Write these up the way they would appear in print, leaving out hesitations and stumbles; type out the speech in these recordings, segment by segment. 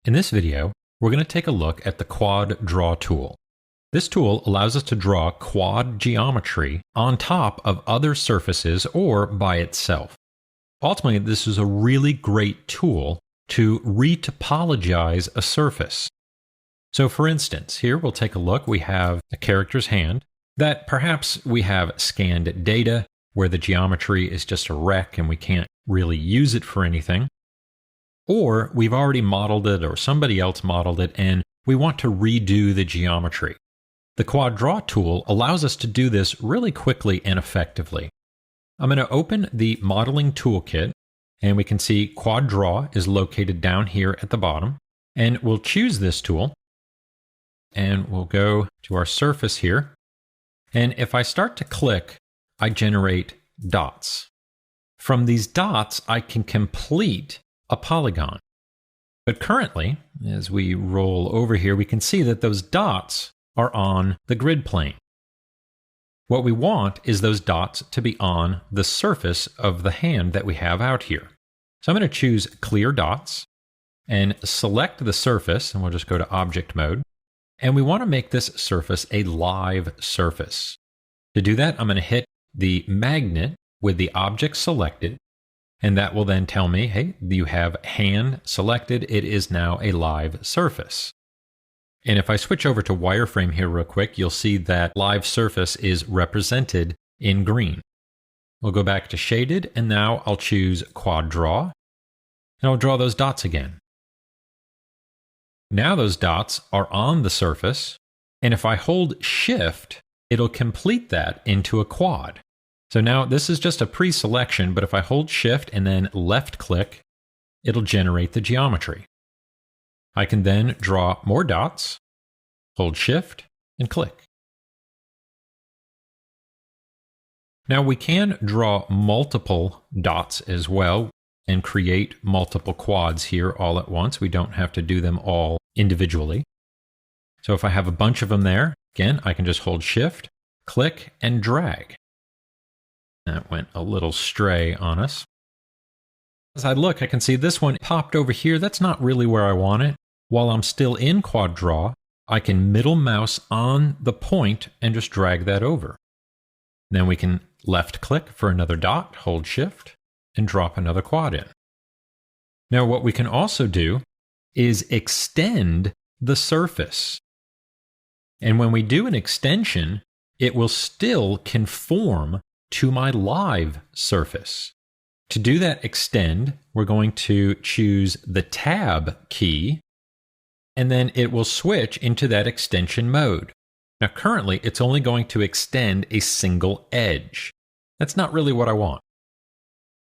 In this video, we're going to take a look at the Quad Draw tool. This tool allows us to draw quad geometry on top of other surfaces or by itself. Ultimately, this is a really great tool to retopologize a surface. So for instance, here we'll take a look. We have a character's hand that perhaps we have scanned data where the geometry is just a wreck and we can't really use it for anything. Or we've already modeled it or somebody else modeled it and we want to redo the geometry. The Quad Draw tool allows us to do this really quickly and effectively. I'm going to open the modeling toolkit and we can see Quad Draw is located down here at the bottom. And we'll choose this tool and we'll go to our surface here. And if I start to click, I generate dots. From these dots, I can complete a polygon. But currently, as we roll over here, we can see that those dots are on the grid plane. What we want is those dots to be on the surface of the hand that we have out here. So I'm going to choose Clear Dots and select the surface, and we'll just go to Object Mode. And we want to make this surface a live surface. To do that, I'm going to hit the magnet with the object selected, and that will then tell me, hey, you have hand selected. It is now a live surface. And if I switch over to wireframe here real quick, you'll see that live surface is represented in green. We'll go back to shaded, and now I'll choose Quad Draw, and I'll draw those dots again. Now those dots are on the surface, and if I hold Shift, it'll complete that into a quad. So now this is just a pre-selection, but if I hold Shift and then left click, it'll generate the geometry. I can then draw more dots, hold Shift, and click. Now we can draw multiple dots as well and create multiple quads here all at once. We don't have to do them all individually. So if I have a bunch of them there, again, I can just hold Shift, click, and drag. That went a little stray on us. As I look, I can see this one popped over here. That's not really where I want it. While I'm still in Quad Draw, I can middle mouse on the point and just drag that over. Then we can left click for another dot, hold Shift, and drop another quad in. Now what we can also do is extend the surface. And when we do an extension, it will still conform to my live surface. To do that extend, we're going to choose the Tab key, and then it will switch into that extension mode. Now currently, it's only going to extend a single edge. That's not really what I want.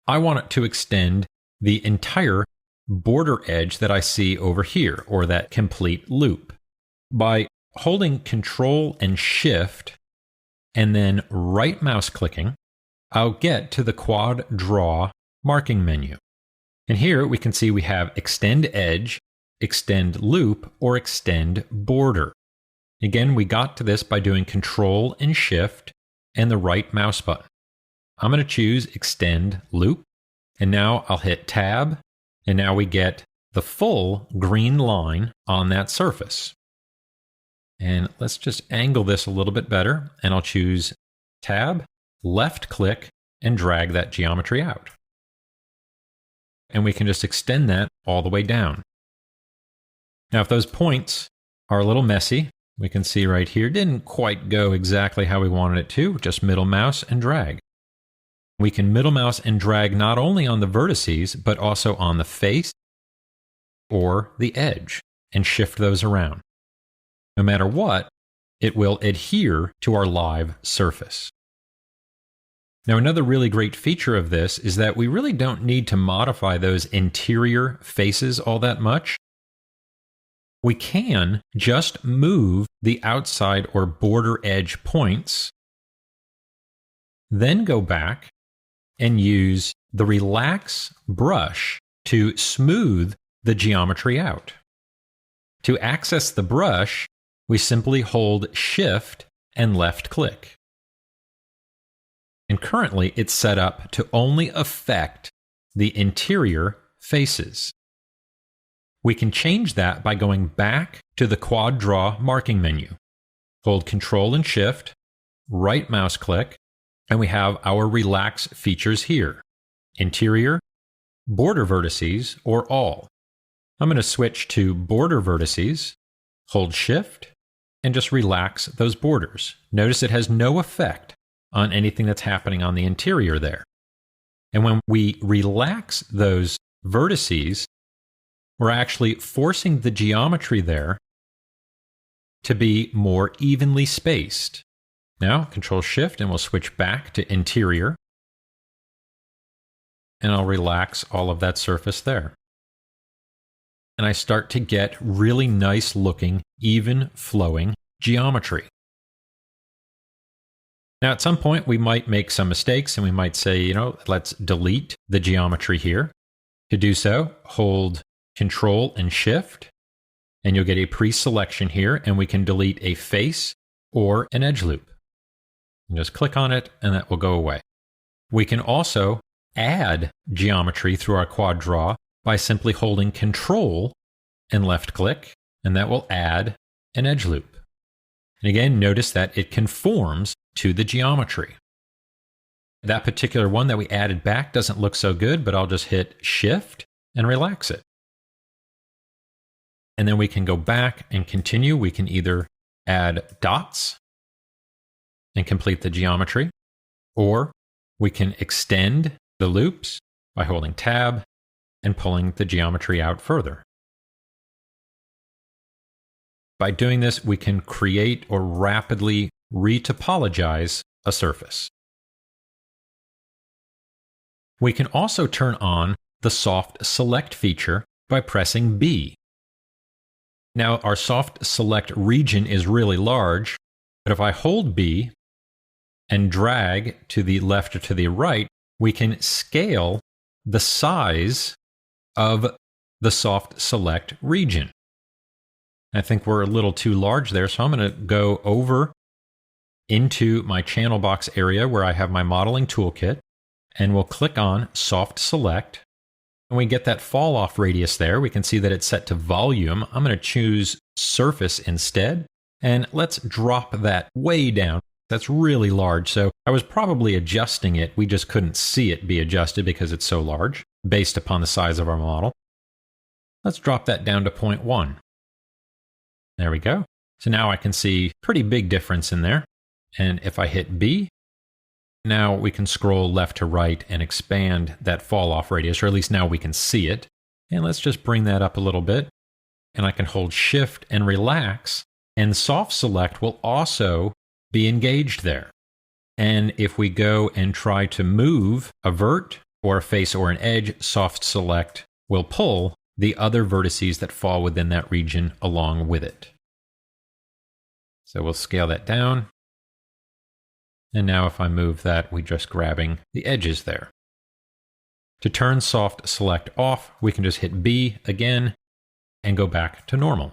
I want it to extend the entire border edge that I see over here, or that complete loop. By holding Control and Shift, and then right mouse clicking, I'll get to the Quad Draw marking menu. And here we can see we have Extend Edge, Extend Loop, or Extend Border. Again, we got to this by doing Control and Shift and the right mouse button. I'm going to choose Extend Loop, and now I'll hit Tab, and now we get the full green line on that surface. And let's just angle this a little bit better, and I'll choose Tab, left click, and drag that geometry out. And we can just extend that all the way down. Now, if those points are a little messy, we can see right here, didn't quite go exactly how we wanted it to, just middle mouse and drag. We can middle mouse and drag not only on the vertices, but also on the face or the edge, and shift those around. No matter what, it will adhere to our live surface. Now, another really great feature of this is that we really don't need to modify those interior faces all that much. We can just move the outside or border edge points, then go back and use the Relax brush to smooth the geometry out. To access the brush, we simply hold Shift and left click. And currently it's set up to only affect the interior faces. We can change that by going back to the Quad Draw marking menu. Hold Control and Shift, right mouse click, and we have our relax features here. Interior, border vertices, or all. I'm going to switch to border vertices, hold Shift, and just relax those borders. Notice it has no effect on anything that's happening on the interior there. And when we relax those vertices, we're actually forcing the geometry there to be more evenly spaced. Now, Control Shift, and we'll switch back to interior. And I'll relax all of that surface there. And I start to get really nice looking, even flowing geometry. Now, at some point, we might make some mistakes and we might say, let's delete the geometry here. To do so, hold Control and Shift, and you'll get a pre-selection here, and we can delete a face or an edge loop. And just click on it, and that will go away. We can also add geometry through our Quad Draw by simply holding Control and left click, and that will add an edge loop. And again, notice that it conforms to the geometry. That particular one that we added back doesn't look so good, but I'll just hit Shift and relax it. And then we can go back and continue. We can either add dots and complete the geometry, or we can extend the loops by holding Tab and pulling the geometry out further. By doing this, we can create or rapidly retopologize a surface. We can also turn on the Soft Select feature by pressing B. Now, our Soft Select region is really large, but if I hold B and drag to the left or to the right, we can scale the size of the Soft Select region. I think we're a little too large there, so I'm going to go over into my channel box area where I have my modeling toolkit, and we'll click on Soft Select. And we get that fall off radius there. We can see that it's set to volume. I'm going to choose surface instead, and let's drop that way down. That's really large, so I was probably adjusting it. We just couldn't see it be adjusted because it's so large based upon the size of our model. Let's drop that down to 0.1. There we go. So now I can see pretty big difference in there. And if I hit B, now we can scroll left to right and expand that fall off radius, or at least now we can see it. And let's just bring that up a little bit. And I can hold Shift and relax, and Soft Select will also be engaged there. And if we go and try to move a vert or a face or an edge, Soft Select will pull the other vertices that fall within that region along with it. So we'll scale that down. And now if I move that, we're just grabbing the edges there. To turn Soft Select off, we can just hit B again and go back to normal.